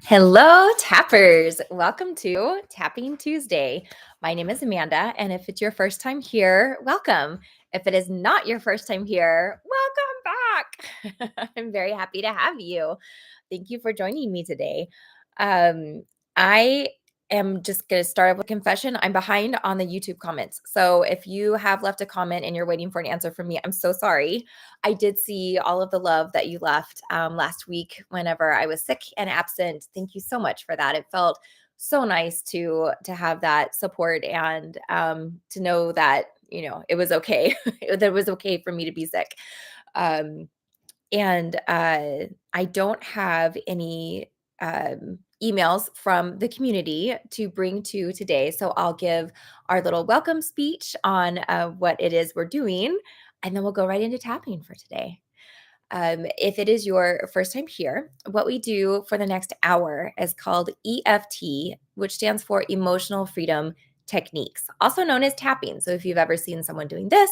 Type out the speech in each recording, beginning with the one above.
Hello, tappers. Welcome to Tapping Tuesday. My name is Amanda, and if it's your first time here, welcome. If it is not your first time here, welcome back. I'm very happy to have you. Thank you for joining me today. I am just going to start with a confession. I'm behind on the YouTube comments. So if you have left a comment and you're waiting for an answer from me, I'm so sorry. I did see all of the love that you left last week whenever I was sick and absent. Thank you so much for that. It felt so nice to have that support and to know that it was okay. That it was okay for me to be sick. Um, and I don't have any emails from the community to bring to today. So I'll give our little welcome speech on what it is we're doing, and then we'll go right into tapping for today. If it is your first time here, what we do for the next hour is called EFT, which stands for Emotional Freedom Techniques, also known as tapping. So if you've ever seen someone doing this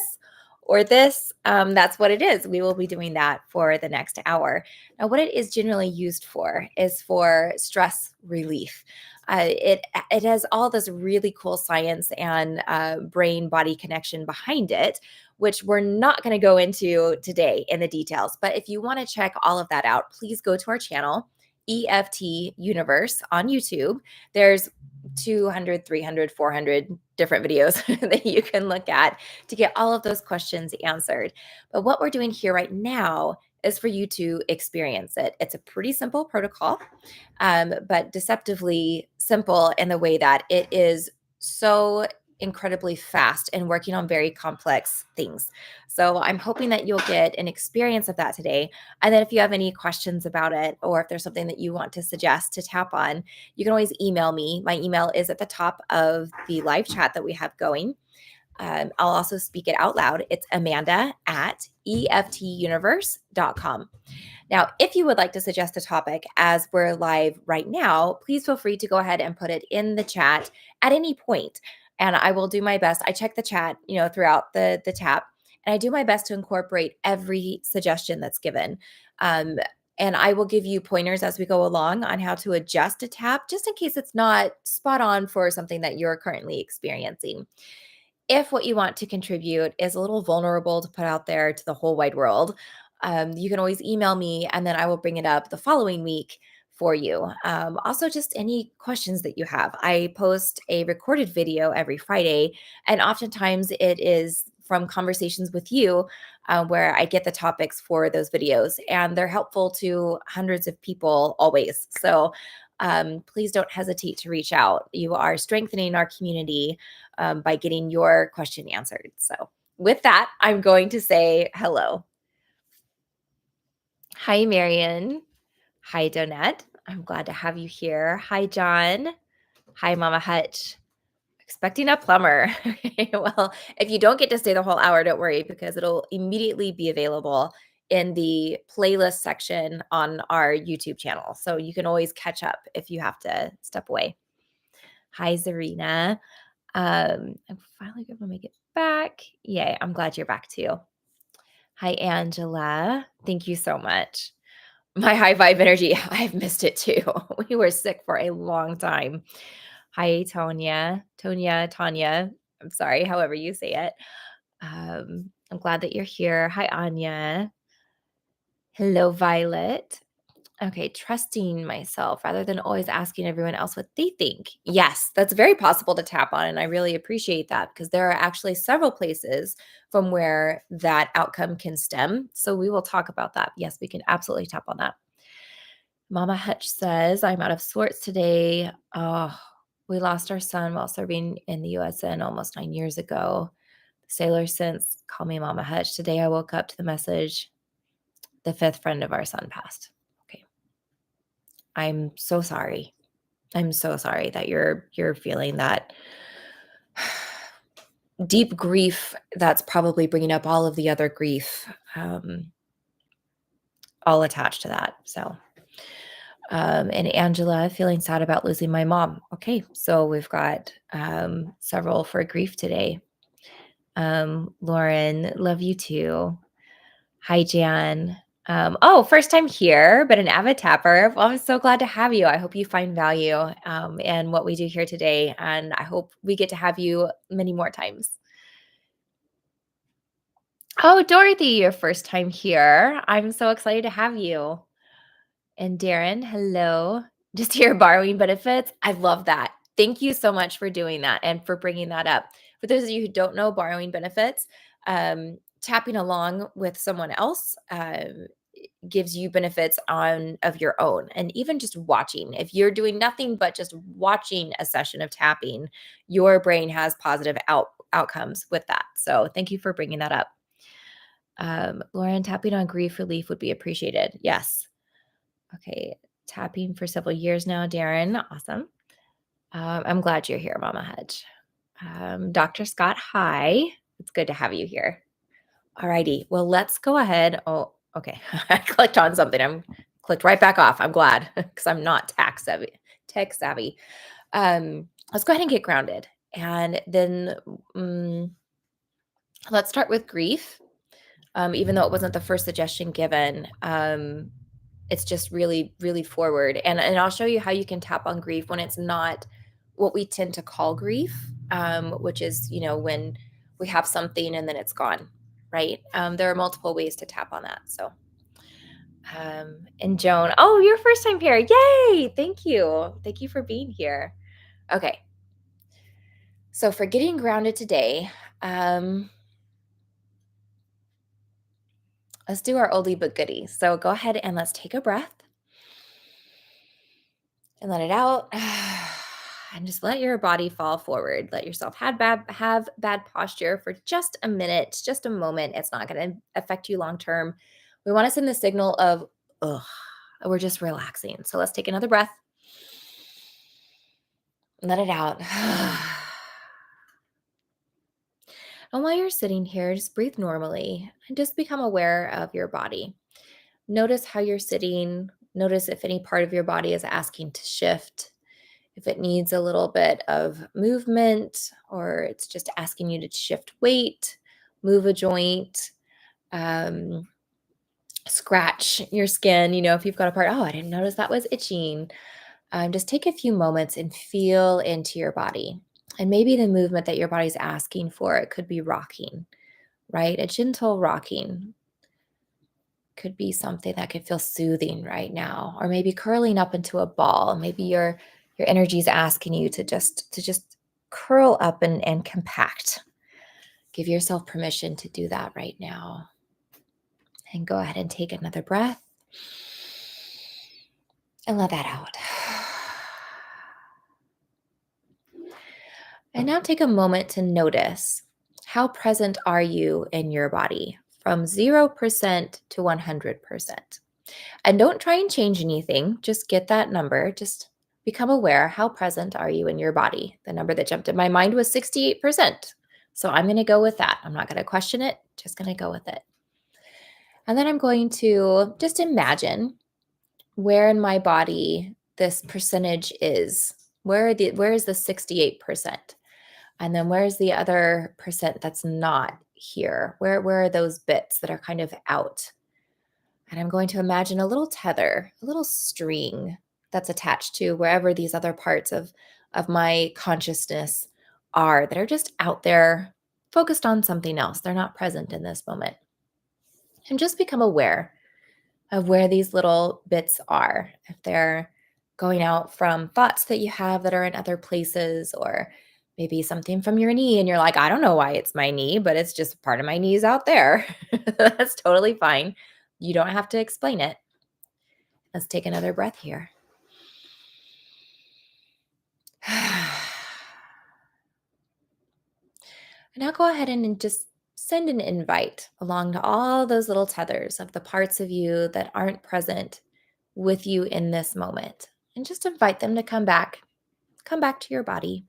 or this, that's what it is. We will be doing that for the next hour. Now, what it is generally used for is for stress relief. It has all this really cool science and brain body connection behind it, which we're not going to go into today in the details. But if you want to check all of that out, please go to our channel, EFT Universe on YouTube. There's 200, 300, 400 different videos that you can look at to get all of those questions answered. But what we're doing here right now is for you to experience it. It's a pretty simple protocol, but deceptively simple in the way that it is so incredibly fast and working on very complex things. So I'm hoping that you'll get an experience of that today. And then if you have any questions about it, or if there's something that you want to suggest to tap on, you can always email me. My email is at the top of the live chat that we have going. I'll also speak it out loud. It's Amanda at EFTuniverse.com. Now, if you would like to suggest a topic as we're live right now, please feel free to go ahead and put it in the chat at any point. And I will do my best. I check the chat, throughout the tap, and I do my best to incorporate every suggestion that's given. Um, and I will give you pointers as we go along on how to adjust a tap, just in case it's not spot on for something that you're currently experiencing. If what you want to contribute is a little vulnerable to put out there to the whole wide world, you can always email me, and then I will bring it up the following week for you. Also, just any questions that you have. I post a recorded video every Friday, and oftentimes it is from conversations with you where I get the topics for those videos, and they're helpful to hundreds of people always. So please don't hesitate to reach out. You are strengthening our community by getting your question answered. So, with that, I'm going to say hello. Hi, Marion. Hi, Donette. I'm glad to have you here. Hi, John. Hi, Mama Hutch. Expecting a plumber. Well, if you don't get to stay the whole hour, don't worry, because it'll immediately be available in the playlist section on our YouTube channel. So you can always catch up if you have to step away. Hi, Zarina. I'm finally going to make it back. Yay, I'm glad you're back too. Hi, Angela. Thank you so much. My high vibe energy, I've missed it too. We were sick for a long time. Hi, Tanya. I'm sorry, however you say it. I'm glad that you're here. Hi, Anya. Hello, Violet. Okay, trusting myself rather than always asking everyone else what they think. Yes, that's very possible to tap on. And I really appreciate that, because there are actually several places from where that outcome can stem. So we will talk about that. Yes, we can absolutely tap on that. Mama Hutch says, I'm out of sorts today. Oh, we lost our son while serving in the USN almost 9 years ago. The sailor since called me Mama Hutch. Today I woke up to the message, the fifth friend of our son passed. Okay. I'm so sorry. I'm so sorry that you're feeling that deep grief that's probably bringing up all of the other grief, all attached to that. So, and Angela, feeling sad about losing my mom. Okay, so we've got several for grief today. Lauren, love you too. Hi, Jan. First time here, but an avid tapper. Well, I'm so glad to have you. I hope you find value in what we do here today, and I hope we get to have you many more times. Oh, Dorothy, your first time here. I'm so excited to have you. And Darren, hello. Just here borrowing benefits. I love that. Thank you so much for doing that and for bringing that up. For those of you who don't know borrowing benefits, tapping along with someone else gives you benefits on of your own, and even just watching, if you're doing nothing but just watching a session of tapping, your brain has positive outcomes with that. So thank you for bringing that up. Lauren, tapping on grief relief would be appreciated. Yes. Okay, tapping for several years now, Darren. Awesome. I'm glad you're here, Mama Hedge. Dr. Scott, hi. It's good to have you here. All righty. Well, let's go ahead. Oh, okay. I clicked on something. I'm clicked right back off. I'm glad because I'm not tech savvy. Let's go ahead and get grounded. And then let's start with grief. Even though it wasn't the first suggestion given, it's just really, really forward. And I'll show you how you can tap on grief when it's not what we tend to call grief, which is, when we have something and then it's gone, right? There are multiple ways to tap on that. So, and Joan, oh, your first time here. Yay. Thank you. Thank you for being here. Okay. So for getting grounded today, let's do our oldie but goodie. So go ahead and let's take a breath and let it out. And just let your body fall forward. Let yourself have bad posture for just a minute, just a moment. It's not going to affect you long term. We want to send the signal of, ugh, we're just relaxing. So let's take another breath. Let it out. And while you're sitting here, just breathe normally and just become aware of your body. Notice how you're sitting. Notice if any part of your body is asking to shift, if it needs a little bit of movement, or it's just asking you to shift weight, move a joint, um, scratch your skin. If you've got a part, oh, I didn't notice that was itching. Just take a few moments and feel into your body. And maybe the movement that your body's asking for, it could be rocking, right? A gentle rocking could be something that could feel soothing right now, or maybe curling up into a ball. Maybe your energy is asking you to just curl up and compact. Give yourself permission to do that right now. And go ahead and take another breath and let that out. And now take a moment to notice, how present are you in your body from 0% to 100%. And don't try and change anything. Just get that number. Just become aware. How present are you in your body? The number that jumped in my mind was 68%. So I'm going to go with that. I'm not going to question it. Just going to go with it. And then I'm going to just imagine where in my body this percentage is. Where is the 68%? And then where's the other percent that's not here? Where are those bits that are kind of out? And I'm going to imagine a little tether, a little string that's attached to wherever these other parts of my consciousness are, that are just out there focused on something else. They're not present in this moment. And just become aware of where these little bits are. If they're going out from thoughts that you have that are in other places, or maybe something from your knee and you're like, I don't know why it's my knee, but it's just part of my knees out there. That's totally fine. You don't have to explain it. Let's take another breath here. And now go ahead and just send an invite along to all those little tethers of the parts of you that aren't present with you in this moment. And just invite them to come back to your body.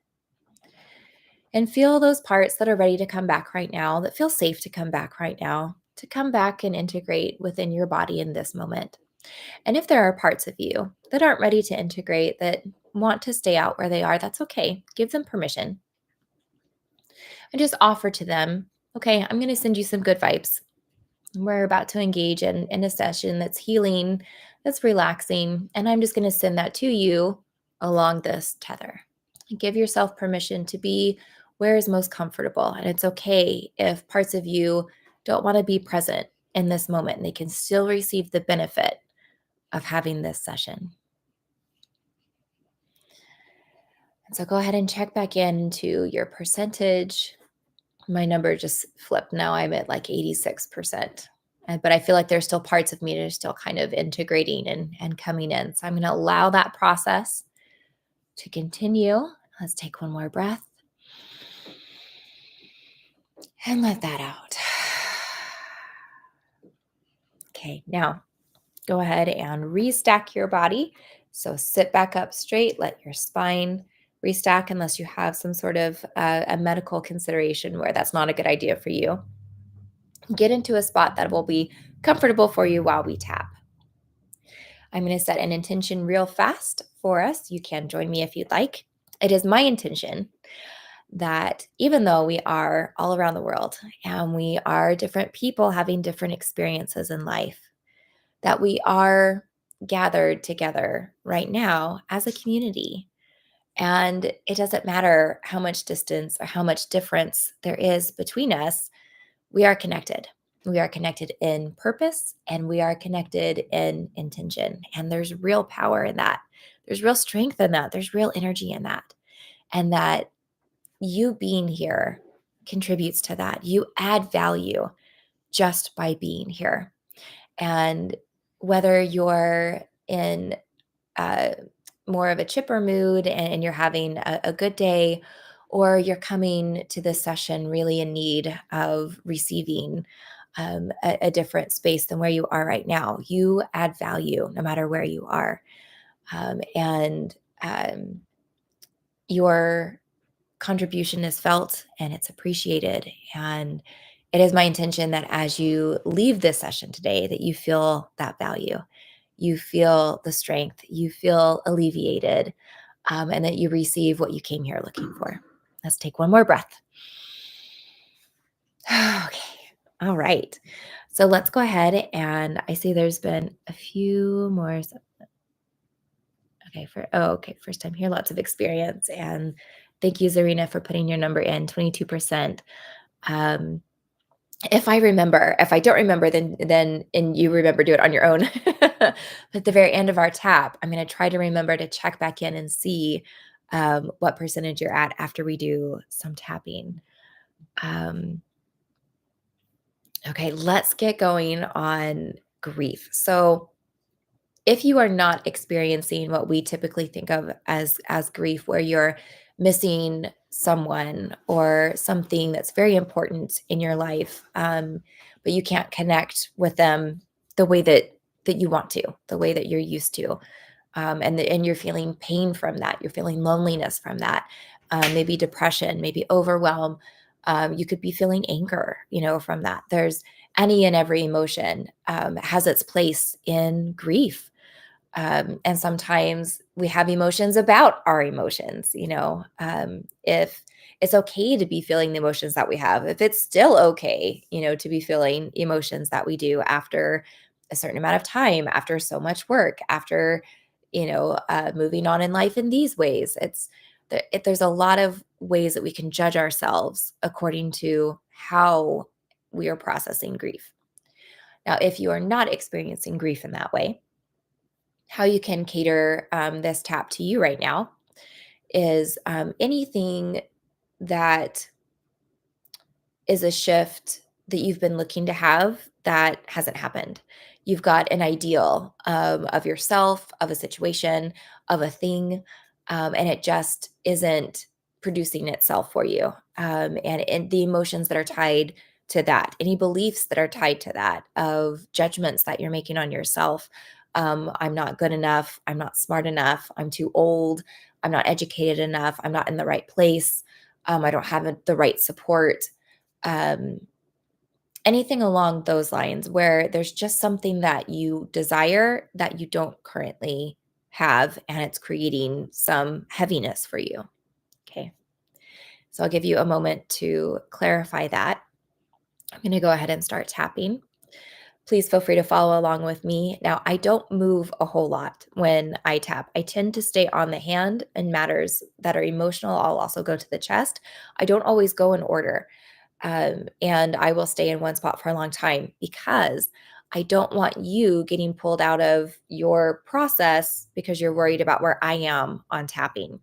And feel those parts that are ready to come back right now, that feel safe to come back right now, to come back and integrate within your body in this moment. And if there are parts of you that aren't ready to integrate, that want to stay out where they are, that's okay. Give them permission. And just offer to them, okay, I'm going to send you some good vibes. We're about to engage in a session that's healing, that's relaxing, and I'm just going to send that to you along this tether. Give yourself permission to be where is most comfortable. And it's okay if parts of you don't want to be present in this moment, and they can still receive the benefit of having this session. And so go ahead and check back into your percentage. My number just flipped. Now I'm at like 86%. But I feel like there's still parts of me that are still kind of integrating and coming in. So I'm going to allow that process to continue. Let's take one more breath and let that out. Okay, now go ahead and restack your body. So sit back up straight, let your spine restack unless you have some sort of a medical consideration where that's not a good idea for you. Get into a spot that will be comfortable for you while we tap. I'm going to set an intention real fast for us. You can join me if you'd like. It is my intention that even though we are all around the world and we are different people having different experiences in life, that we are gathered together right now as a community. And it doesn't matter how much distance or how much difference there is between us, we are connected. We are connected in purpose and we are connected in intention. And there's real power in that. There's real strength in that. There's real energy in that. And that you being here contributes to that. You add value just by being here. And whether you're in uh, more of a chipper mood and you're having a good day, or you're coming to this session really in need of receiving a different space than where you are right now, you add value no matter where you are. And your contribution is felt and it's appreciated. And it is my intention that as you leave this session today, that you feel that value, you feel the strength, you feel alleviated, and that you receive what you came here looking for. Let's take one more breath. Okay. All right. So let's go ahead, and I see there's been a few more. Okay, okay, first time here, lots of experience. And thank you, Zarina, for putting your number in, 22%. Um, if I don't remember, then and you remember, do it on your own. But at the very end of our tap, I'm going to try to remember to check back in and see what percentage you're at after we do some tapping. Okay, let's get going on grief. So if you are not experiencing what we typically think of as grief, where you're missing someone or something that's very important in your life, but you can't connect with them the way that you want to, the way that you're used to, and you're feeling pain from that, you're feeling loneliness from that, maybe depression, maybe overwhelm. You could be feeling anger, from that. There's any and every emotion has its place in grief. And sometimes we have emotions about our emotions, if it's okay to be feeling the emotions that we have, if it's still okay, to be feeling emotions that we do after a certain amount of time, after so much work, after, moving on in life in these ways. There's a lot of ways that we can judge ourselves according to how we are processing grief. Now, if you are not experiencing grief in that way, how you can cater this tap to you right now is anything that is a shift that you've been looking to have that hasn't happened. You've got an ideal of yourself, of a situation, of a thing, and it just isn't producing itself for you. And the emotions that are tied to that, any beliefs that are tied to that, of judgments that you're making on yourself. I'm not good enough. I'm not smart enough. I'm too old. I'm not educated enough. I'm not in the right place. I don't have the right support, um, anything along those lines where there's just something that you desire that you don't currently have, and it's creating some heaviness for you. Okay. So I'll give you a moment to clarify that. I'm going to go ahead and start tapping. Please feel free to follow along with me. Now, I don't move a whole lot when I tap. I tend to stay on the hand and matters that are emotional. I'll also go to the chest. I don't always go in order. And I will stay in one spot for a long time because I don't want you getting pulled out of your process because you're worried about where I am on tapping.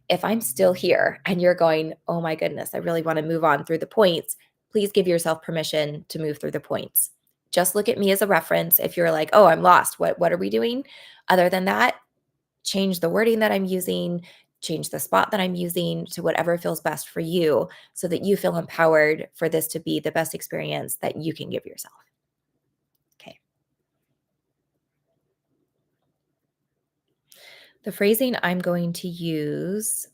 If I'm still here and you're going, oh my goodness, I really want to move on through the points, please give yourself permission to move through the points. Just look at me as a reference. If you're like, oh, I'm lost, what are we doing? Other than that, change the wording that I'm using, change the spot that I'm using to whatever feels best for you so that you feel empowered for this to be the best experience that you can give yourself. Okay. The phrasing I'm going to use,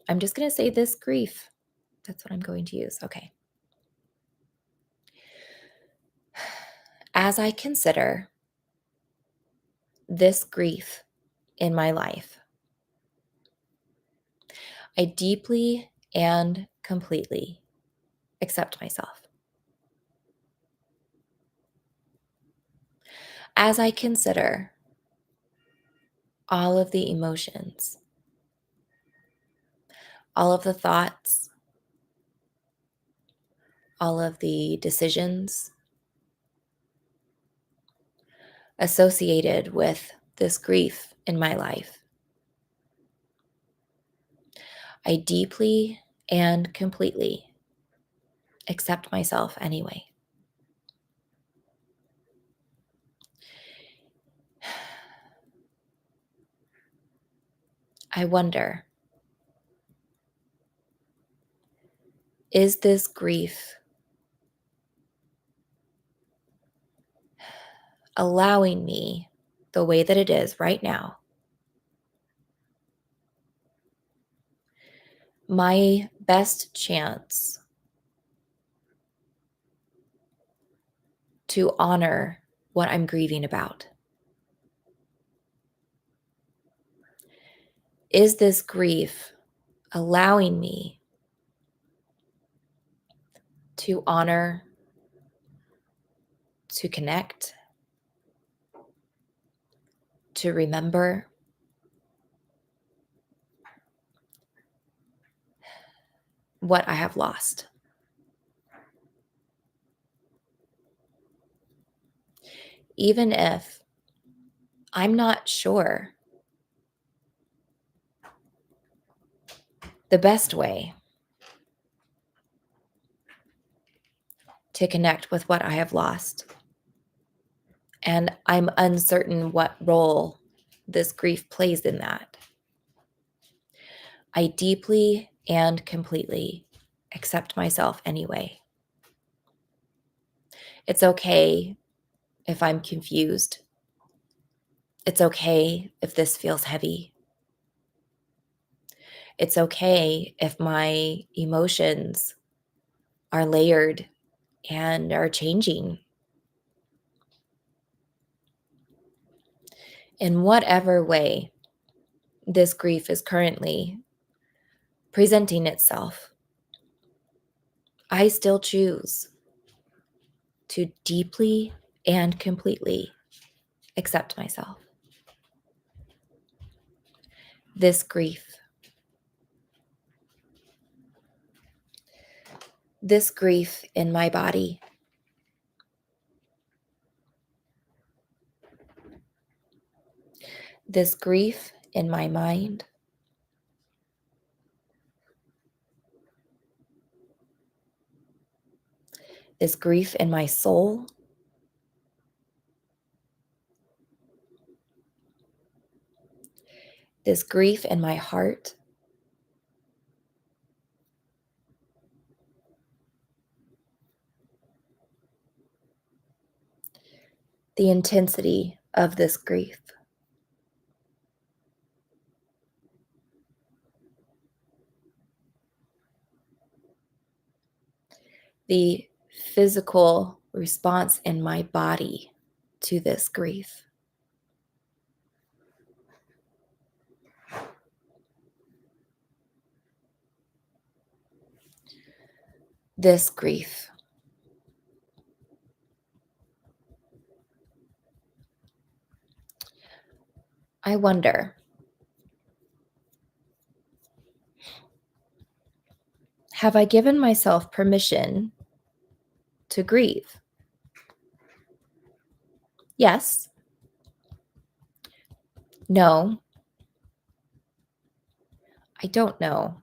I'm just going to say this grief. That's what I'm going to use. Okay. As I consider this grief in my life, I deeply and completely accept myself. As I consider all of the emotions, all of the thoughts, all of the decisions associated with this grief in my life, I deeply and completely accept myself anyway. I wonder, is this grief allowing me the way that it is right now, my best chance to honor what I'm grieving about? Is this grief allowing me to honor, to connect, to remember what I have lost? Even if I'm not sure the best way to connect with what I have lost, and I'm uncertain what role this grief plays in that, I deeply and completely accept myself anyway. It's okay if I'm confused. It's okay if this feels heavy. It's okay if my emotions are layered and are changing. In whatever way this grief is currently presenting itself, I still choose to deeply and completely accept myself. This grief in my body, this grief in my mind, this grief in my soul, this grief in my heart, the intensity of this grief, the physical response in my body to this grief. This grief. I wonder, have I given myself permission to grieve? Yes. No. I don't know.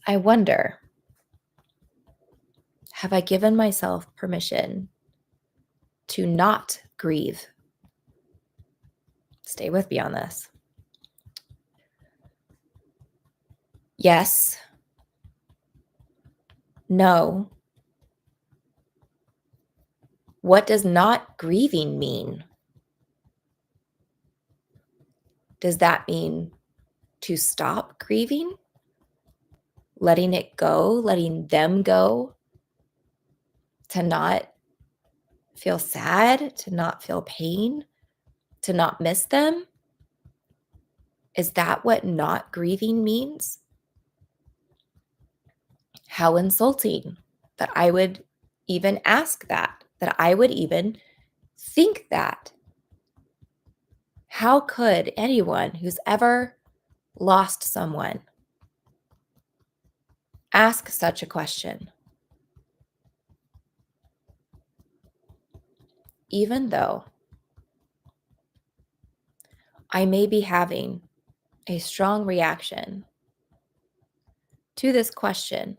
I wonder, have I given myself permission to not grieve? Stay with me on this. Yes. No. What does not grieving mean? Does that mean to stop grieving? Letting it go, letting them go, to not feel sad, to not feel pain, to not miss them? Is that what not grieving means? How insulting that I would even ask that I would even think that. How could anyone who's ever lost someone ask such a question? Even though I may be having a strong reaction to this question,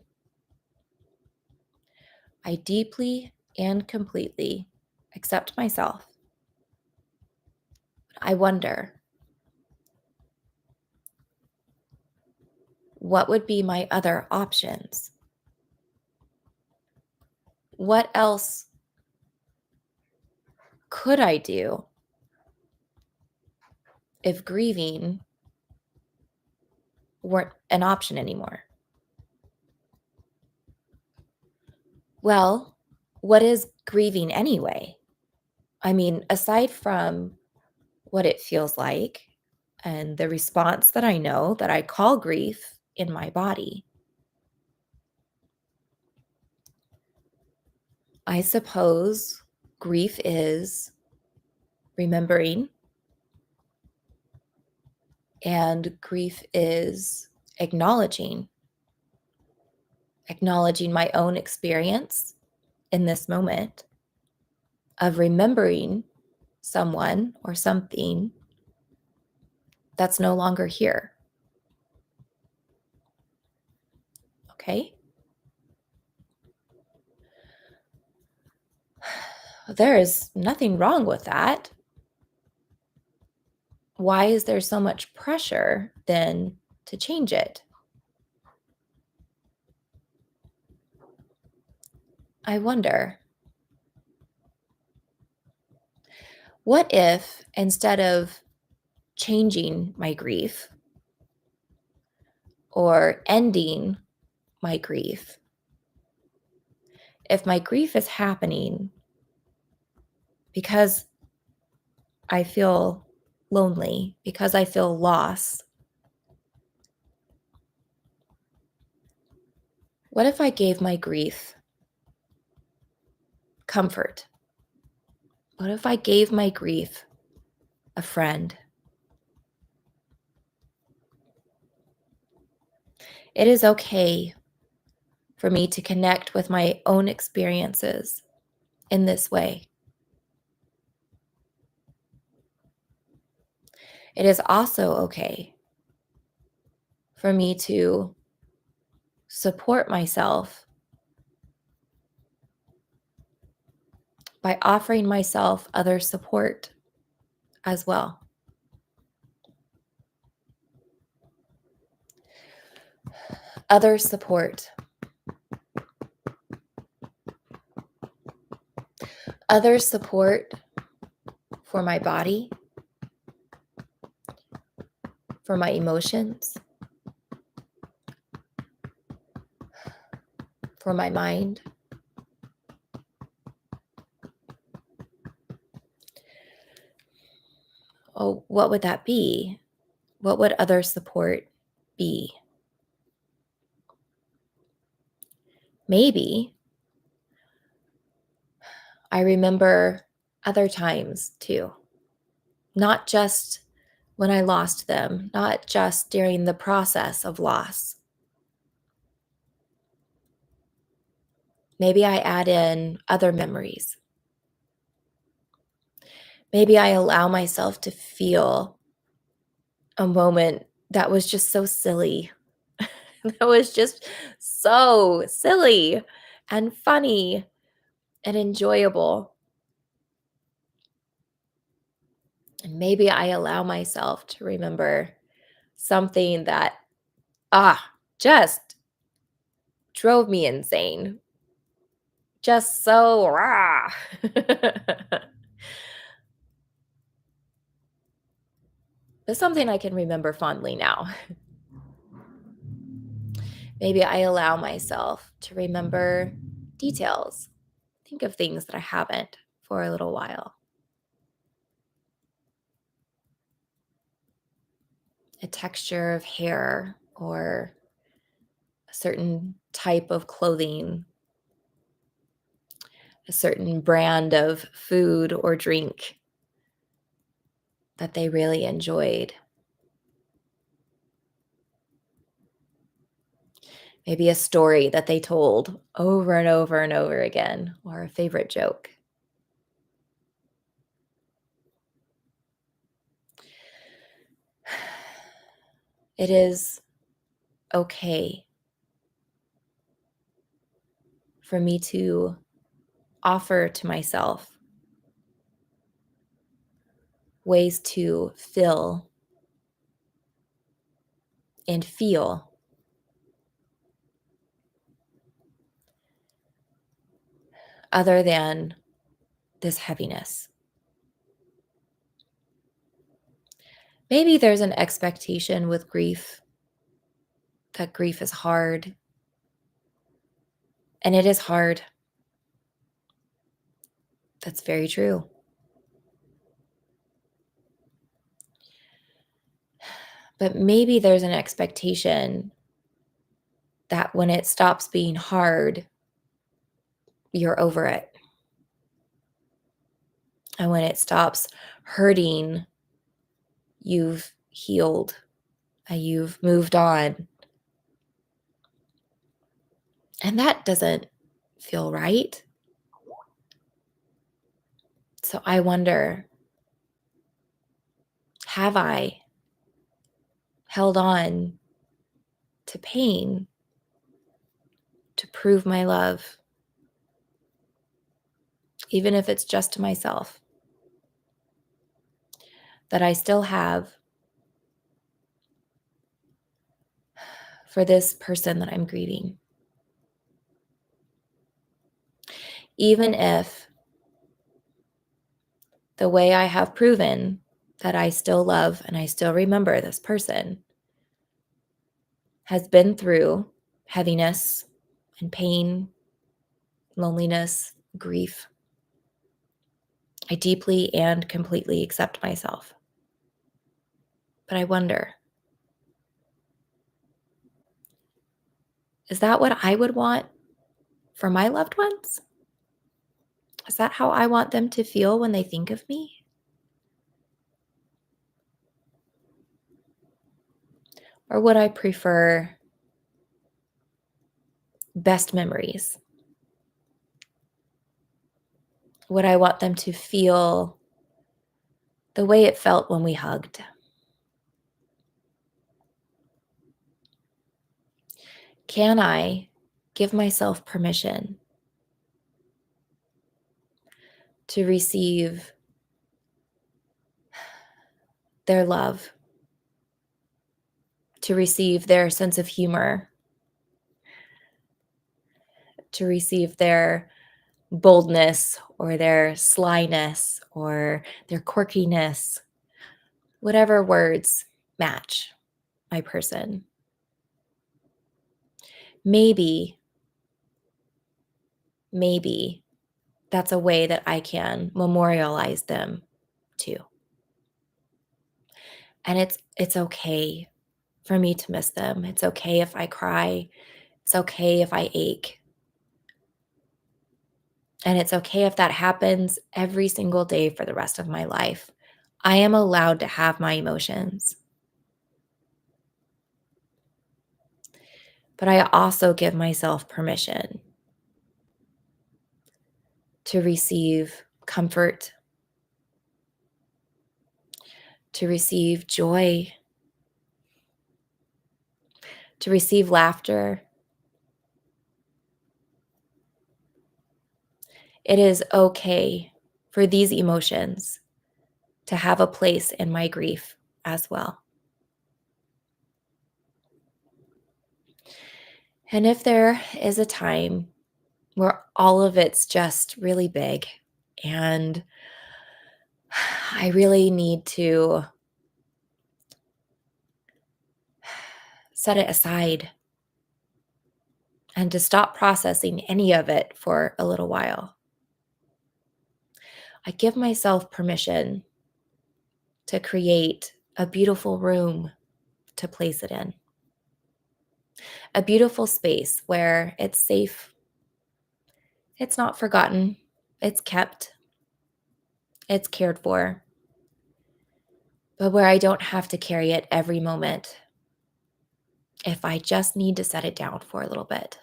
I deeply and completely accept myself. I wonder, what would be my other options? What else could I do if grieving weren't an option anymore? Well, what is grieving anyway? I mean, aside from what it feels like and the response that I know that I call grief in my body, I suppose grief is remembering, and grief is acknowledging my own experience in this moment of remembering someone or something that's no longer here. Okay? There is nothing wrong with that. Why is there so much pressure then to change it? I wonder, what if instead of changing my grief or ending my grief, if my grief is happening because I feel lonely, because I feel lost, what if I gave my grief comfort? What if I gave my grief a friend? It is okay for me to connect with my own experiences in this way. It is also okay for me to support myself by offering myself other support as well. Other support. Other support for my body, for my emotions, for my mind. Oh, what would that be? What would other support be? Maybe I remember other times too, not just when I lost them, not just during the process of loss. Maybe I add in other memories. Maybe I allow myself to feel a moment that was just so silly. That was just so silly and funny and enjoyable. And maybe I allow myself to remember something that, just drove me insane. Just so rah. But something I can remember fondly now. Maybe I allow myself to remember details, think of things that I haven't for a little while. A texture of hair or a certain type of clothing, a certain brand of food or drink that they really enjoyed. Maybe a story that they told over and over and over again, or a favorite joke. It is okay for me to offer to myself ways to fill and feel other than this heaviness. Maybe there's an expectation with grief that grief is hard, and it is hard. That's very true. But maybe there's an expectation that when it stops being hard, you're over it. And when it stops hurting, you've healed and you've moved on. And that doesn't feel right. So I wonder, have I held on to pain to prove my love, even if it's just to myself, that I still have for this person that I'm grieving? Even if the way I have proven that I still love and I still remember this person has been through heaviness and pain, loneliness, grief, I deeply and completely accept myself. But I wonder, is that what I would want for my loved ones? Is that how I want them to feel when they think of me? Or would I prefer best memories? Would I want them to feel the way it felt when we hugged? Can I give myself permission to receive their love, to receive their sense of humor, to receive their boldness or their slyness or their quirkiness, whatever words match my person? Maybe, maybe that's a way that I can memorialize them too. And it's okay for me to miss them. It's okay if I cry. It's okay if I ache. And it's okay if that happens every single day for the rest of my life. I am allowed to have my emotions. But I also give myself permission to receive comfort, to receive joy, to receive laughter. It is okay for these emotions to have a place in my grief as well. And if there is a time where all of it's just really big and I really need to set it aside and to stop processing any of it for a little while, I give myself permission to create a beautiful room to place it in, a beautiful space where it's safe, it's not forgotten, it's kept, it's cared for, but where I don't have to carry it every moment if I just need to set it down for a little bit.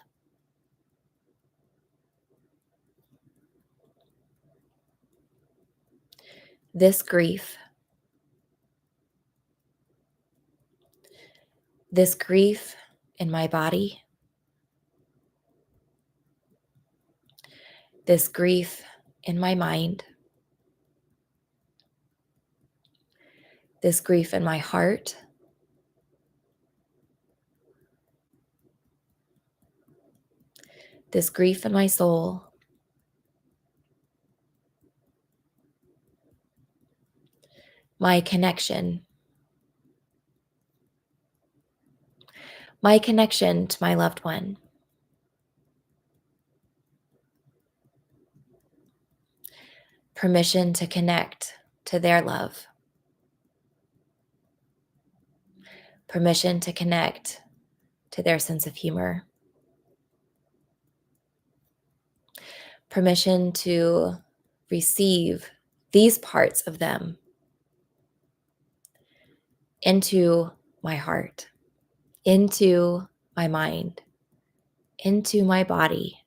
This grief, this grief in my body, this grief in my mind, this grief in my heart, this grief in my soul, my connection to my loved one, permission to connect to their love, permission to connect to their sense of humor, permission to receive these parts of them into my heart, into my mind, into my body,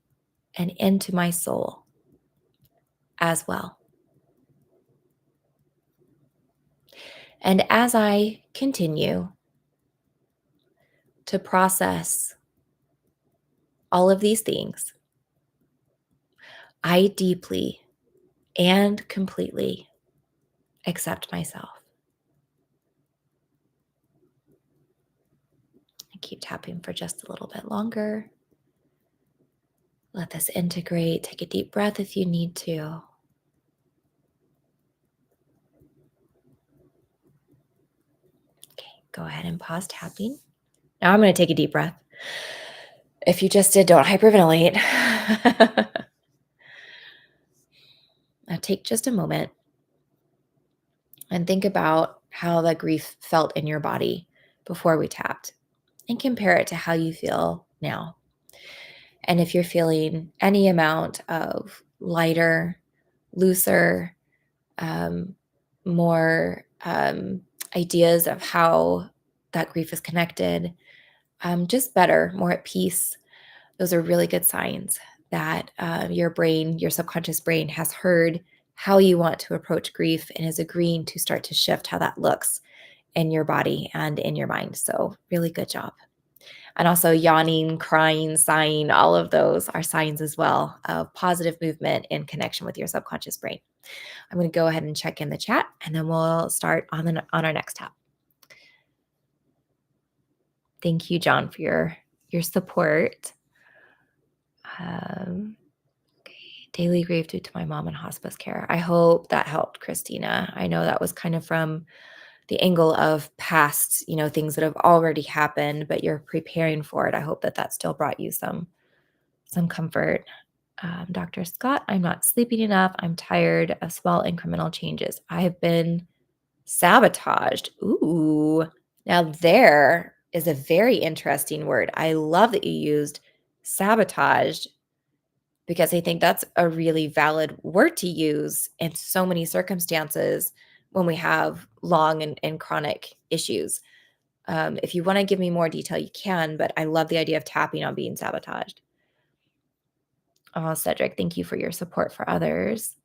and into my soul as well. And as I continue to process all of these things, I deeply and completely accept myself. I keep tapping for just a little bit longer. Let this integrate. Take a deep breath if you need to. Okay, go ahead and pause tapping. Now I'm going to take a deep breath. If you just did, don't hyperventilate. Now take just a moment and think about how the grief felt in your body before we tapped and compare it to how you feel now. And if you're feeling any amount of lighter, looser, more ideas of how that grief is connected, just better, more at peace, those are really good signs that your brain, your subconscious brain, has heard how you want to approach grief and is agreeing to start to shift how that looks in your body and in your mind. So really good job. And also yawning, crying, sighing, all of those are signs as well of positive movement in connection with your subconscious brain. I'm going to go ahead and check in the chat, and then we'll start on our next tap. Thank you, John, for your support. Okay. Daily grief due to my mom in hospice care. I hope that helped, Christina. I know that was kind of from the angle of past, things that have already happened, but you're preparing for it. I hope that still brought you some comfort. Dr. Scott, I'm not sleeping enough. I'm tired of small incremental changes. I have been sabotaged. Ooh, now there is a very interesting word. I love that you used sabotaged because I think that's a really valid word to use in so many circumstances when we have long and chronic issues. If you want to give me more detail, you can, but I love the idea of tapping on being sabotaged. Oh, Cedric, thank you for your support for others.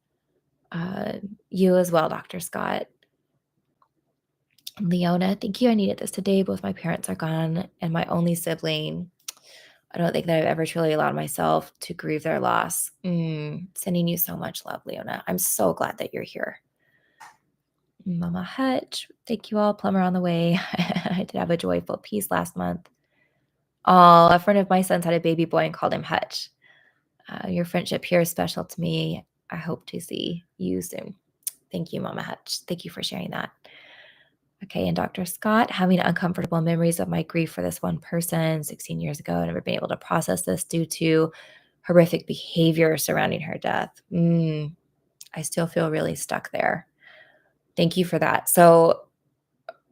Uh, you as well, Dr. Scott. Leona, thank you. I needed this today. Both my parents are gone, and my only sibling. I don't think that I've ever truly allowed myself to grieve their loss. Sending you so much love, Leona. I'm so glad that you're here. Mama Hutch, thank you all. Plumber on the way. I did have a joyful piece last month. Oh, a friend of my son's had a baby boy and called him Hutch. Your friendship here is special to me. I hope to see you soon. Thank you, Mama Hutch. Thank you for sharing that. Okay, and Dr. Scott, having uncomfortable memories of my grief for this one person 16 years ago. I've never been able to process this due to horrific behavior surrounding her death. I still feel really stuck there. Thank you for that. So,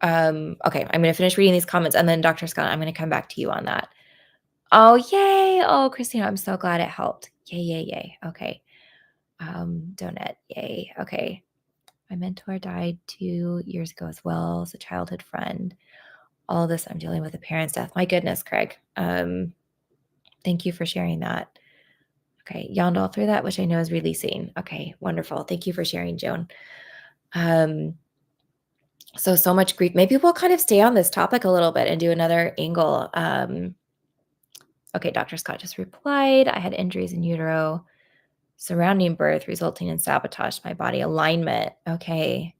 okay, I'm going to finish reading these comments, and then Dr. Scott, I'm going to come back to you on that. Oh, yay. Oh, Christina, I'm so glad it helped. Yay, yay, yay. Okay. Donut, yay. Okay. My mentor died 2 years ago as well as a childhood friend. All this I'm dealing with a parent's death. My goodness, Craig. Thank you for sharing that. Okay, yawned all through that, which I know is releasing. Okay, wonderful. Thank you for sharing, Joan. So much grief. Maybe we'll kind of stay on this topic a little bit and do another angle. Okay, Dr. Scott just replied. I had injuries in utero surrounding birth, resulting in sabotage my body alignment. Okay.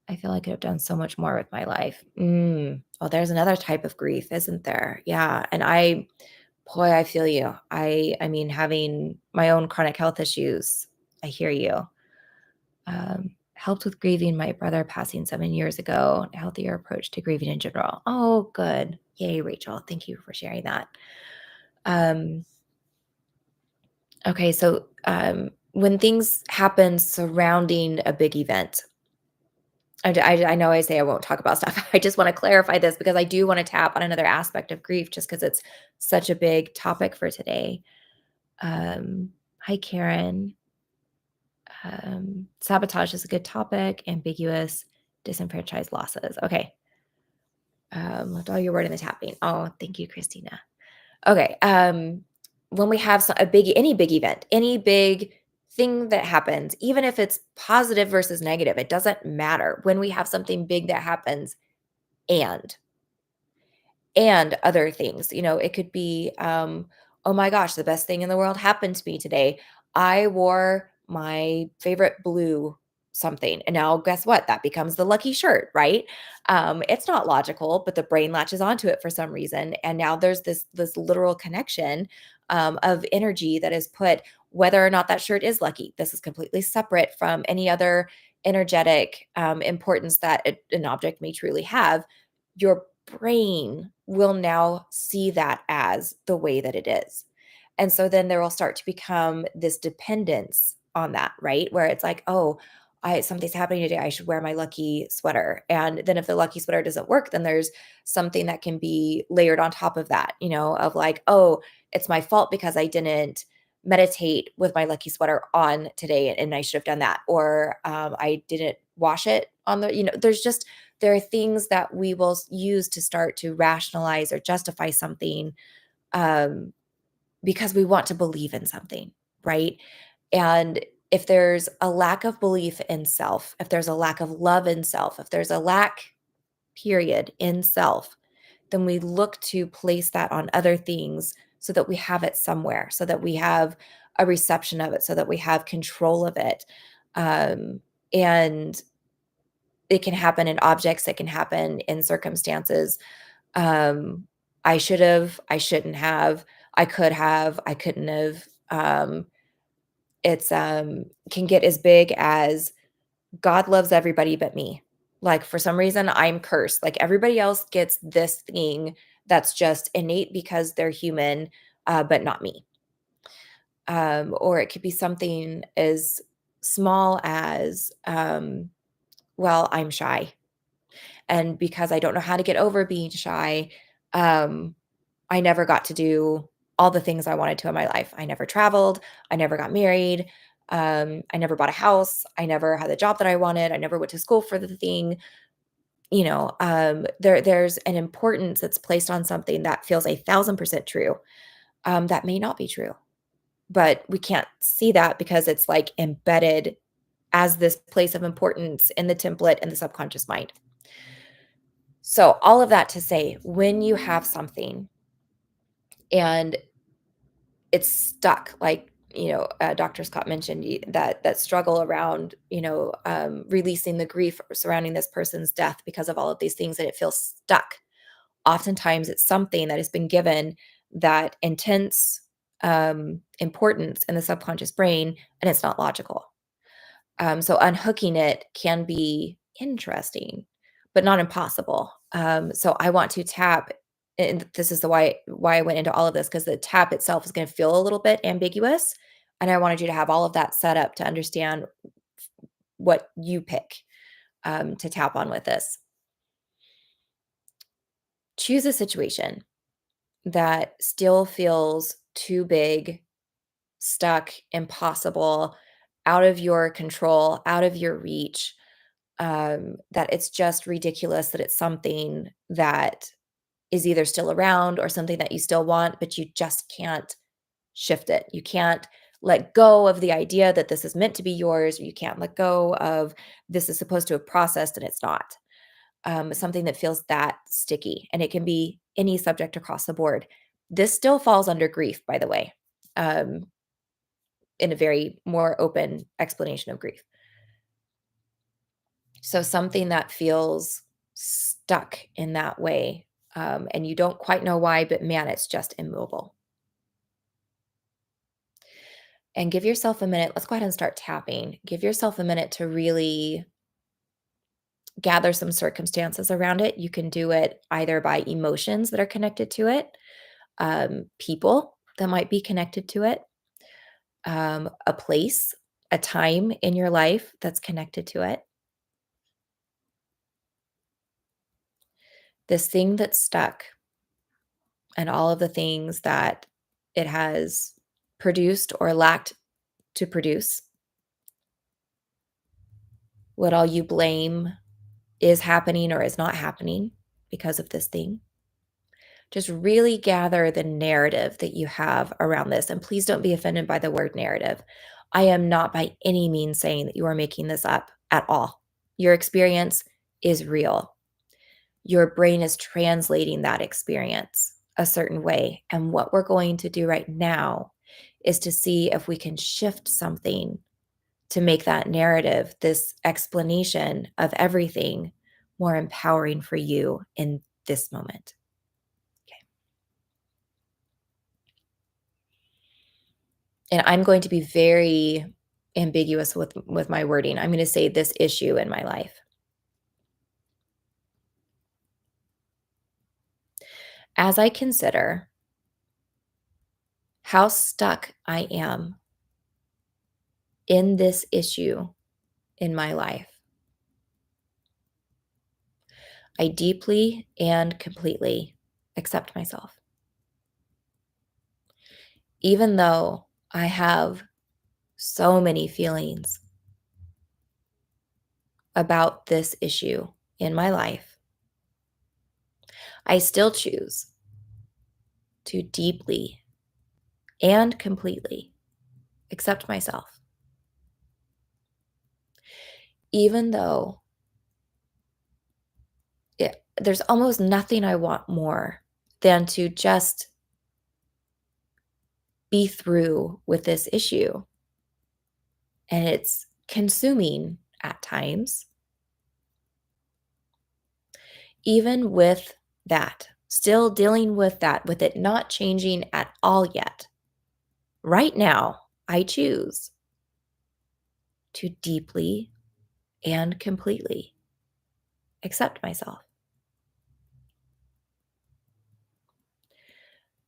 I feel like I could have done so much more with my life. Oh, there's another type of grief, isn't there? Yeah. And boy, I feel you. I mean, having my own chronic health issues, I hear you. Helped with grieving my brother passing 7 years ago, a healthier approach to grieving in general. Oh, good. Yay, Rachel. Thank you for sharing that. Okay, so when things happen surrounding a big event, I know I say I won't talk about stuff. I just want to clarify this because I do want to tap on another aspect of grief just because it's such a big topic for today. Hi, Karen. Sabotage is a good topic. Ambiguous, disenfranchised losses. Okay. Left all your word in the tapping. Oh, thank you, Christina. Okay. When we have any big event, any big thing that happens, even if it's positive versus negative, it doesn't matter. When we have something big that happens and other things, it could be, oh my gosh, the best thing in the world happened to me today. I wore my favorite blue something, and now guess what? That becomes the lucky shirt, right? It's not logical, but the brain latches onto it for some reason, and now there's this literal connection of energy that is put. Whether or not that shirt is lucky, this is completely separate from any other energetic importance that an object may truly have. Your brain will now see that as the way that it is. And so then there will start to become this dependence on that, right? Where it's like, oh, something's happening today. I should wear my lucky sweater. And then if the lucky sweater doesn't work, then there's something that can be layered on top of that, of like, oh, it's my fault because I didn't meditate with my lucky sweater on today and I should have done that. Or I didn't wash it on there are things that we will use to start to rationalize or justify something um, because we want to believe in something, right? And if there's a lack of belief in self, if there's a lack of love in self, if there's a lack, period, in self, then we look to place that on other things so that we have it somewhere, so that we have a reception of it, so that we have control of it. And it can happen in objects, it can happen in circumstances. Um, I should have, I shouldn't have, I could have, I couldn't have. It's can get as big as God loves everybody but me. Like for some reason I'm cursed. Like everybody else gets this thing that's just innate because they're human, but not me. Or it could be something as small as, well, I'm shy. And because I don't know how to get over being shy, I never got to do all the things I wanted to in my life. I never traveled. I never got married. I never bought a house. I never had the job that I wanted. I never went to school for the thing. There's an importance that's placed on something that feels 1,000% true. That may not be true, but we can't see that because it's like embedded as this place of importance in the template in the subconscious mind. So, all of that to say, when you have something and it's stuck, like, Dr. Scott mentioned that struggle around, releasing the grief surrounding this person's death because of all of these things, and it feels stuck. Oftentimes, it's something that has been given that intense importance in the subconscious brain, and it's not logical. So unhooking it can be interesting, but not impossible. So I want to tap, and this is the why I went into all of this, because the tap itself is going to feel a little bit ambiguous, and I wanted you to have all of that set up to understand what you pick to tap on with this. Choose a situation that still feels too big, stuck, impossible, out of your control, out of your reach, that it's just ridiculous that it's something that is either still around or something that you still want, but you just can't shift it. You can't let go of the idea that this is meant to be yours, or you can't let go of this is supposed to have processed and it's not. Something that feels that sticky, and it can be any subject across the board. This still falls under grief, by the way, um, in a very more open explanation of grief. So something that feels stuck in that way, and you don't quite know why, but man, it's just immovable. And give yourself a minute. Let's go ahead and start tapping. Give yourself a minute to really gather some circumstances around it. You can do it either by emotions that are connected to it, people that might be connected to it, a place, a time in your life that's connected to it. This thing that's stuck, and all of the things that it has produced or lacked to produce, what all you blame is happening or is not happening because of this thing. Just really gather the narrative that you have around this. And please don't be offended by the word narrative. I am not by any means saying that you are making this up at all. Your experience is real. Your brain is translating that experience a certain way. And what we're going to do right now is to see if we can shift something to make that narrative, this explanation of everything, more empowering for you in this moment. Okay. And I'm going to be very ambiguous with my wording. I'm going to say this issue in my life. As I consider how stuck I am in this issue in my life, I deeply and completely accept myself. Even though I have so many feelings about this issue in my life, I still choose to deeply and completely accept myself. Even though there's almost nothing I want more than to just be through with this issue. And it's consuming at times. Even with that, still dealing with that, with it not changing at all yet. Right now, I choose to deeply and completely accept myself.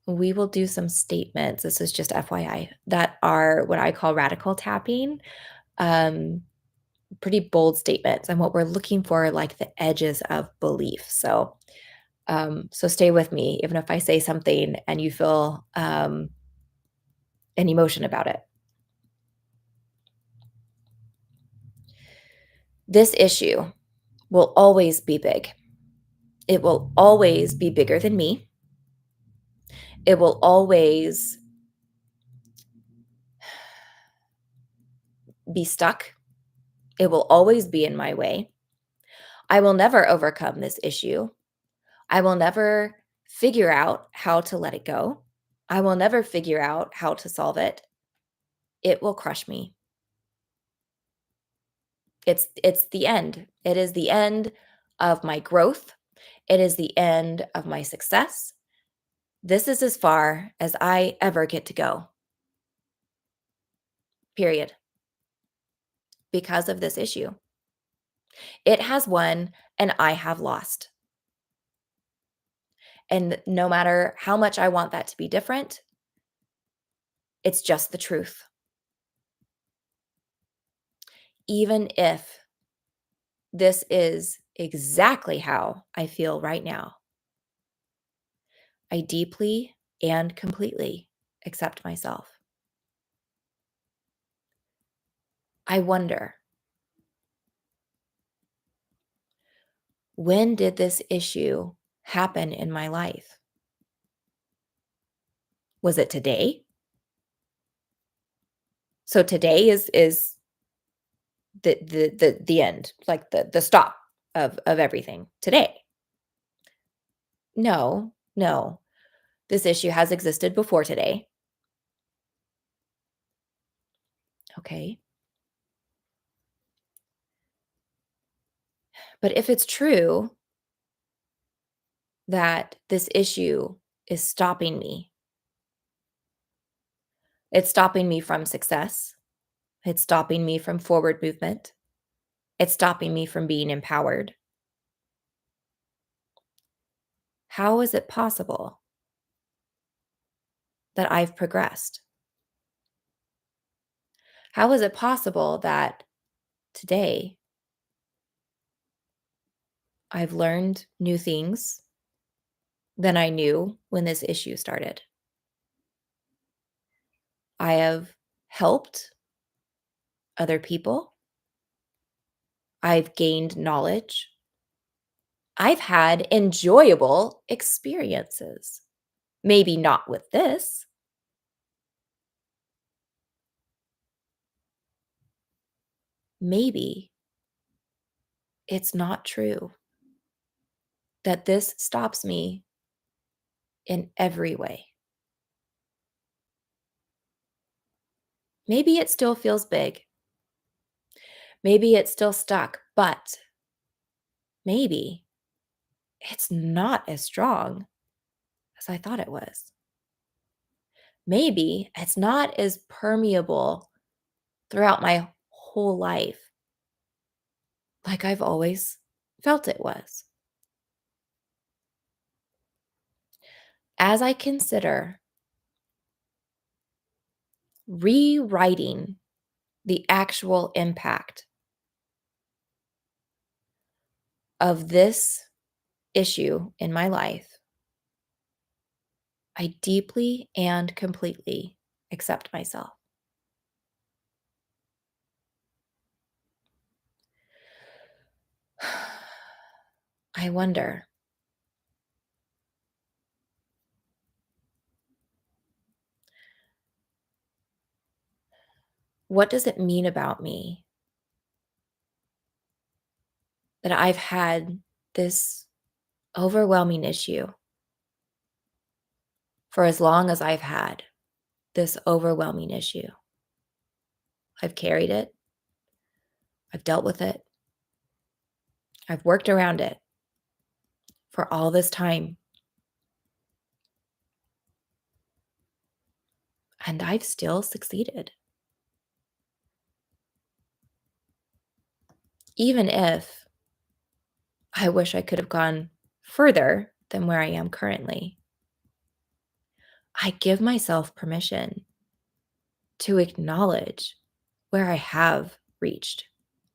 We will do some statements. This is just FYI, that are what I call radical tapping. Um, Pretty bold statements, and what we're looking for are like the edges of belief. So So stay with me, even if I say something and you feel an emotion about it. This issue will always be big. It will always be bigger than me. It will always be stuck. It will always be in my way. I will never overcome this issue. I will never figure out how to let it go. I will never figure out how to solve it. It will crush me. It's the end. It is the end of my growth. It is the end of my success. This is as far as I ever get to go. Period. Because of this issue. It has won and I have lost. And no matter how much I want that to be different, it's just the truth. Even if this is exactly how I feel right now, I deeply and completely accept myself. I wonder, when did this issue happen in my life? Was it today? So today is the end, like the stop of everything today. No, no. This issue has existed before today. Okay. But if it's true that this issue is stopping me, it's stopping me from success, it's stopping me from forward movement, it's stopping me from being empowered. How is it possible that I've progressed? How is it possible that today I've learned new things than I knew when this issue started? I have helped other people. I've gained knowledge. I've had enjoyable experiences. Maybe not with this. Maybe it's not true that this stops me in every way. Maybe it still feels big. Maybe it's still stuck, but maybe it's not as strong as I thought it was. Maybe it's not as permeable throughout my whole life like I've always felt it was. As I consider rewriting the actual impact of this issue in my life, I deeply and completely accept myself. I wonder, what does it mean about me that I've had this overwhelming issue for as long as I've had this overwhelming issue? I've carried it, I've dealt with it, I've worked around it for all this time, and I've still succeeded. Even if I wish I could have gone further than where I am currently, I give myself permission to acknowledge where I have reached,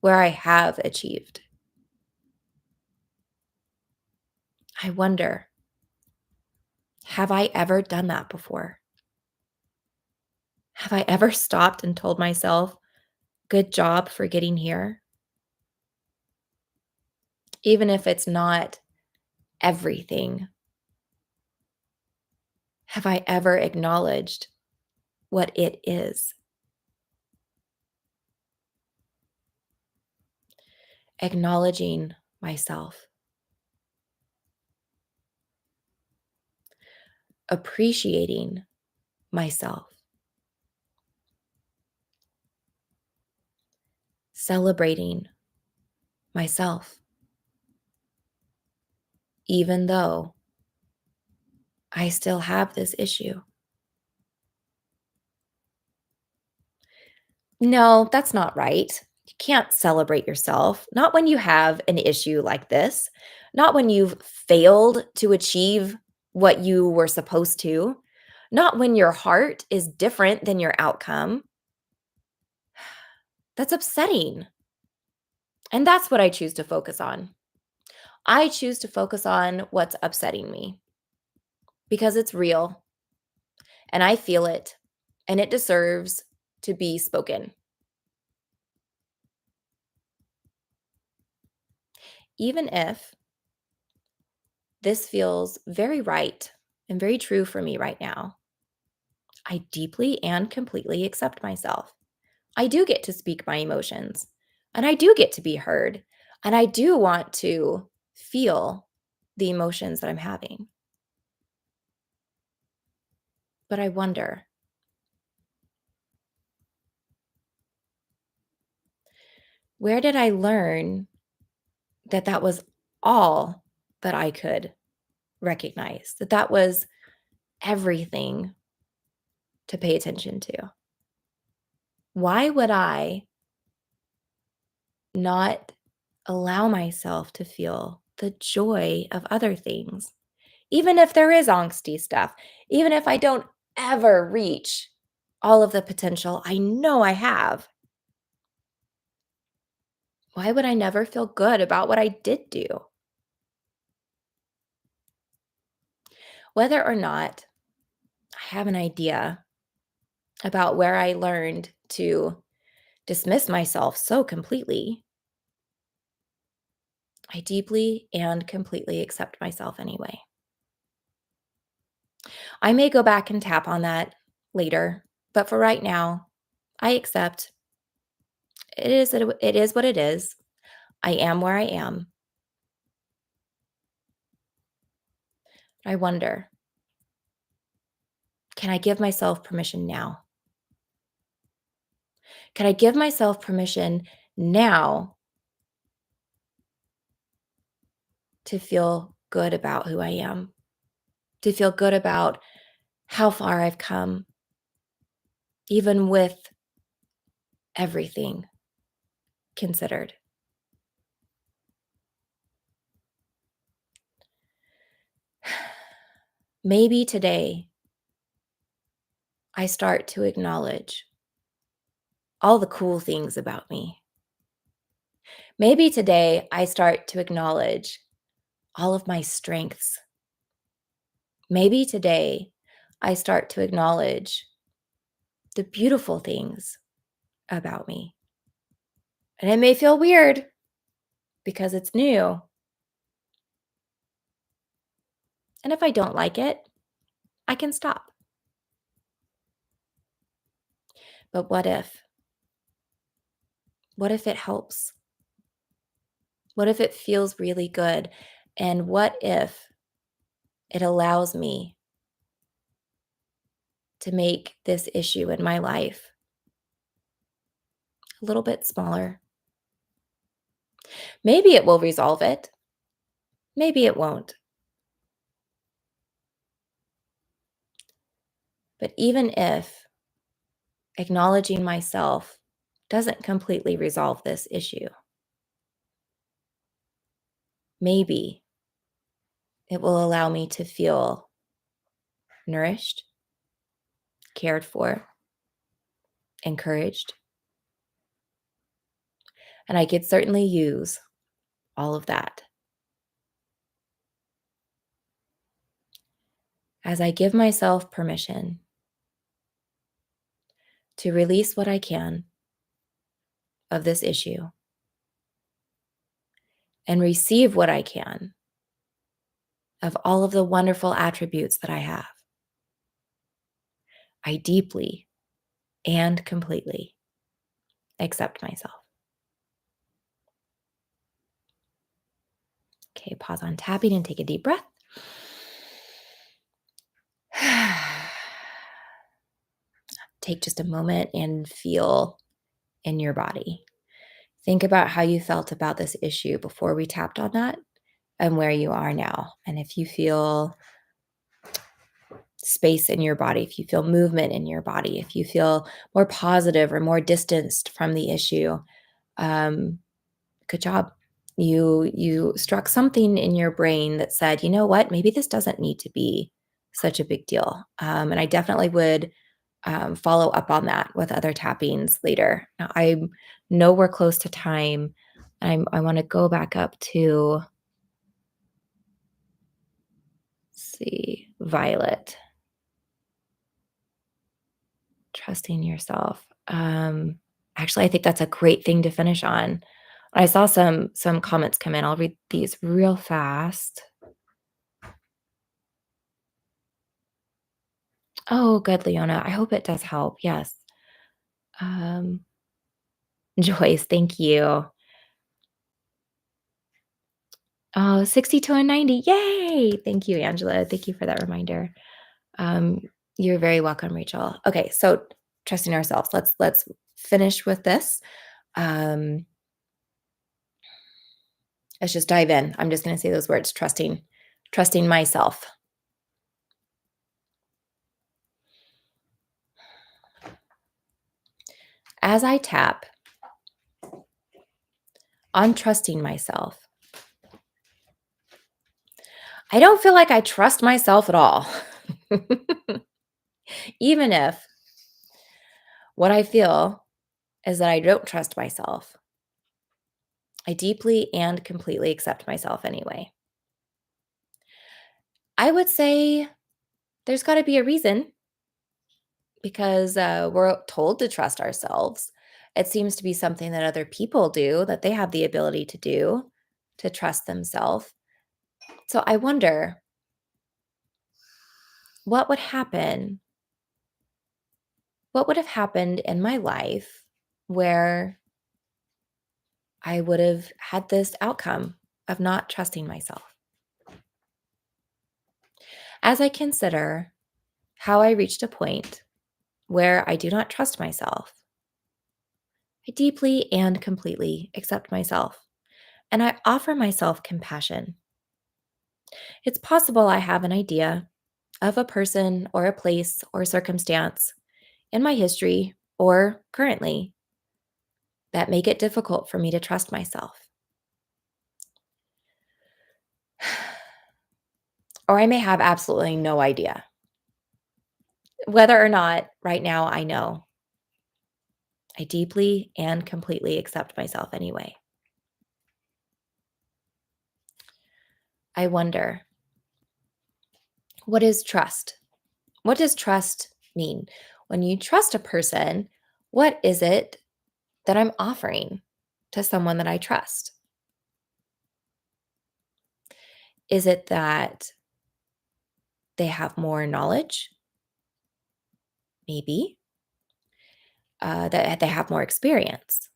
where I have achieved. I wonder, have I ever done that before? Have I ever stopped and told myself, good job for getting here? Even if it's not everything, have I ever acknowledged what it is? Acknowledging myself, appreciating myself, celebrating myself, even though I still have this issue. No, that's not right. You can't celebrate yourself, not when you have an issue like this, not when you've failed to achieve what you were supposed to, not when your heart is different than your outcome. That's upsetting. And that's what I choose to focus on. I choose to focus on what's upsetting me because it's real and I feel it and it deserves to be spoken. Even if this feels very right and very true for me right now, I deeply and completely accept myself. I do get to speak my emotions and I do get to be heard. And I do want to feel the emotions that I'm having. But I wonder, where did I learn that that was all that I could recognize, that that was everything to pay attention to? Why would I not allow myself to feel the joy of other things? Even if there is angsty stuff, even if I don't ever reach all of the potential I know I have, why would I never feel good about what I did do? Whether or not I have an idea about where I learned to dismiss myself so completely, I deeply and completely accept myself anyway. I may go back and tap on that later, but for right now, I accept it is what it is. I am where I am. I wonder, can I give myself permission now? Can I give myself permission now to feel good about who I am, to feel good about how far I've come, even with everything considered? Maybe today I start to acknowledge all the cool things about me. Maybe today I start to acknowledge all of my strengths. Maybe today I start to acknowledge the beautiful things about me. And it may feel weird because it's new. And if I don't like it, I can stop. But what if? What if it helps? What if it feels really good? And what if it allows me to make this issue in my life a little bit smaller? Maybe it will resolve it. Maybe it won't. But even if acknowledging myself doesn't completely resolve this issue, maybe it will allow me to feel nourished, cared for, encouraged. And I could certainly use all of that. as I give myself permission to release what I can of this issue and receive what I can of all of the wonderful attributes that I have, I deeply and completely accept myself. Okay, pause on tapping and take a deep breath. Take just a moment and feel in your body. Think about how you felt about this issue before we tapped on that and where you are now. And if you feel space in your body, if you feel movement in your body, if you feel more positive or more distanced from the issue, um, good job. You struck something in your brain that said, you know what, maybe this doesn't need to be such a big deal. And I definitely would follow up on that with other tappings later. Now, I know we're close to time. I want to go back up to, let's see, Violet, trusting yourself. Actually, I think that's a great thing to finish on. I saw some comments come in. I'll read these real fast. Oh, good, Leona. I hope it does help. Yes. Um, Joyce, thank you. Oh, 62 and 90. Yay. Thank you, Angela. Thank you for that reminder. Um, you're very welcome, Rachel. Okay, so trusting ourselves. Let's finish with this. Let's just dive in. I'm just going to say those words, trusting myself. As I tap on trusting myself, I don't feel like I trust myself at all. Even if what I feel is that I don't trust myself, I deeply and completely accept myself anyway. I would say there's got to be a reason because we're told to trust ourselves. It seems to be something that other people do, that they have the ability to do, to trust themselves. So I wonder what would happen. What would have happened in my life where I would have had this outcome of not trusting myself? As I consider how I reached a point where I do not trust myself, I deeply and completely accept myself, and I offer myself compassion. It's possible I have an idea of a person or a place or circumstance in my history or currently that make it difficult for me to trust myself. Or I may have absolutely no idea. Whether or not right now I know, I deeply and completely accept myself anyway. I wonder, what is trust? What does trust mean? When you trust a person, what is it that I'm offering to someone that I trust? Is it that they have more knowledge? Maybe. That they have more experience?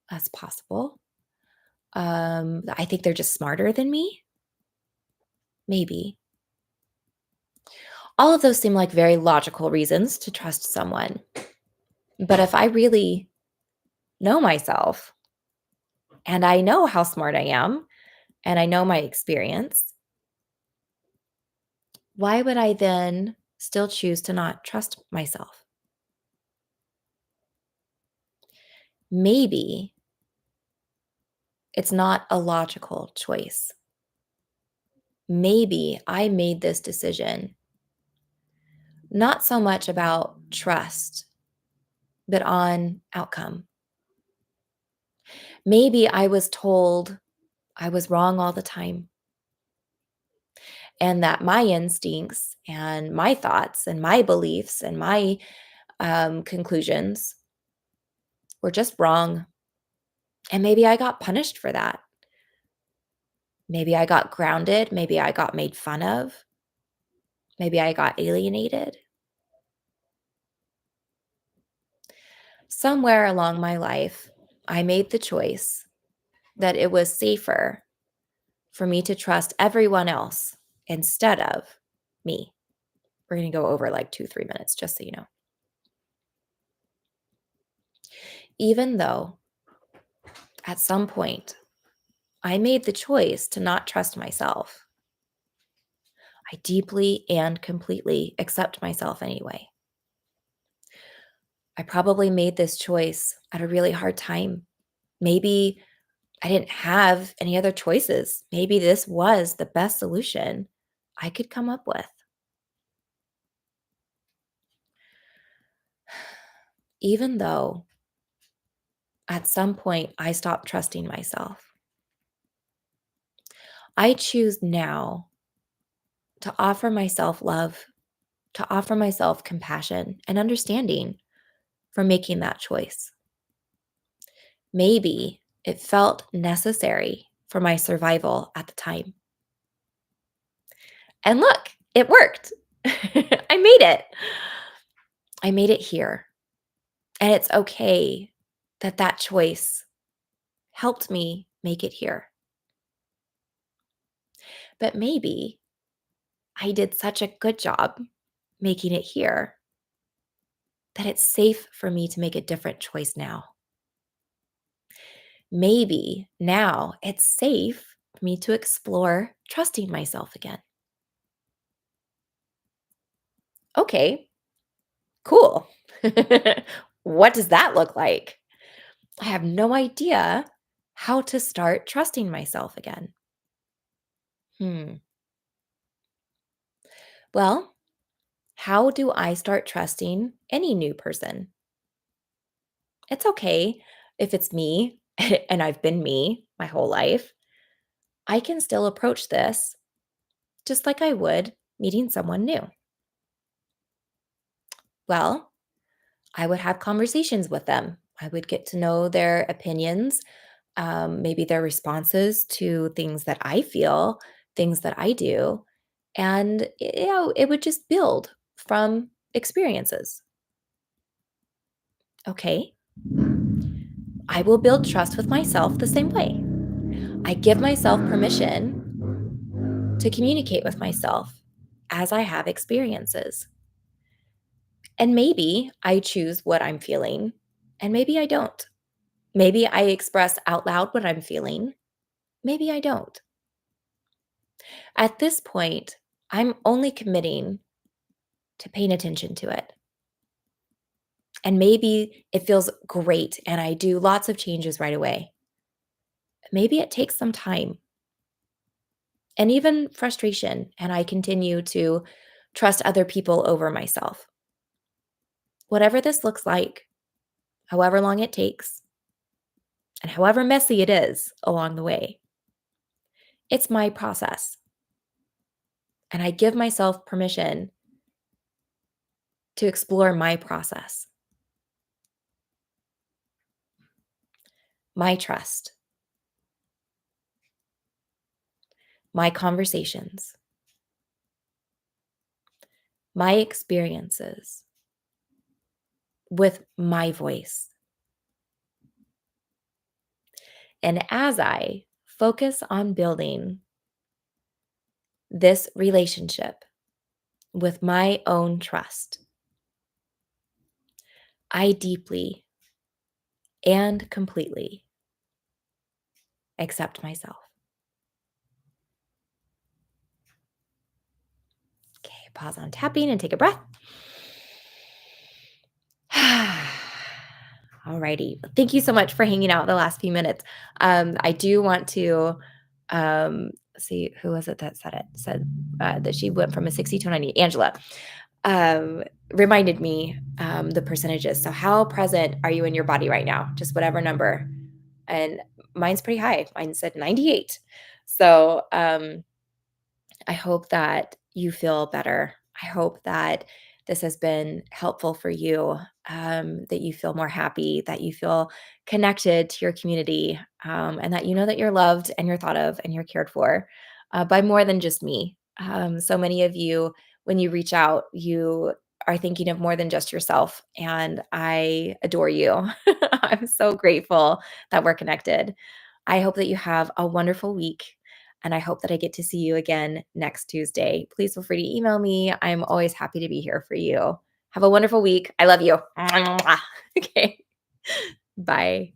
That's possible. I think they're just smarter than me? Maybe. All of those seem like very logical reasons to trust someone. But if I really know myself and I know how smart I am and I know my experience, why would I then still choose to not trust myself? Maybe it's not a logical choice. Maybe I made this decision not so much about trust, but on outcome. Maybe I was told I was wrong all the time. and that my instincts and my thoughts and my beliefs and my conclusions were just wrong. And maybe I got punished for that. Maybe I got grounded. Maybe I got made fun of. Maybe I got alienated. Somewhere along my life, I made the choice that it was safer for me to trust everyone else instead of me. We're going to go over like 2, 3 minutes, just so you know. Even though at some point I made the choice to not trust myself, I deeply and completely accept myself anyway. I probably made this choice at a really hard time. Maybe I didn't have any other choices. Maybe this was the best solution I could come up with. Even though at some point I stopped trusting myself, I choose now to offer myself love, to offer myself compassion and understanding for making that choice. Maybe it felt necessary for my survival at the time. And look, it worked. I made it. I made it here. And it's okay that that choice helped me make it here. But maybe I did such a good job making it here that it's safe for me to make a different choice now. Maybe now it's safe for me to explore trusting myself again. Okay, cool. What does that look like? I have no idea how to start trusting myself again. Hmm. Well, how do I start trusting any new person? It's okay if it's me and I've been me my whole life. I can still approach this just like I would meeting someone new. Well, I would have conversations with them. I would get to know their opinions, maybe their responses to things that I feel, things that I do. And, it would just build from experiences. Okay, I will build trust with myself the same way. I give myself permission to communicate with myself as I have experiences. And maybe I choose what I'm feeling, and maybe I don't. Maybe I express out loud what I'm feeling, maybe I don't. At this point, I'm only committing to paying attention to it. And maybe it feels great and I do lots of changes right away. Maybe it takes some time and even frustration, and I continue to trust other people over myself. Whatever this looks like, however long it takes, and however messy it is along the way, it's my process. And I give myself permission to explore my process, my trust, my conversations, my experiences with my voice. And as I focus on building this relationship with my own trust, I deeply and completely accept myself. Okay, pause on tapping and take a breath. Alrighty. Thank you so much for hanging out the last few minutes. I do want to see who was it that said it. Said that she went from a 60 to a 90. Angela um, reminded me the percentages. So, how present are you in your body right now? Just whatever number. And mine's pretty high. Mine said 98. So, I hope that you feel better. I hope that this has been helpful for you, that you feel more happy, that you feel connected to your community, and that you know that you're loved and you're thought of and you're cared for by more than just me. So many of you, when you reach out, you are thinking of more than just yourself. And I adore you. I'm so grateful that we're connected. I hope that you have a wonderful week. And I hope that I get to see you again next Tuesday. Please feel free to email me. I'm always happy to be here for you. Have a wonderful week. I love you. Okay. Bye.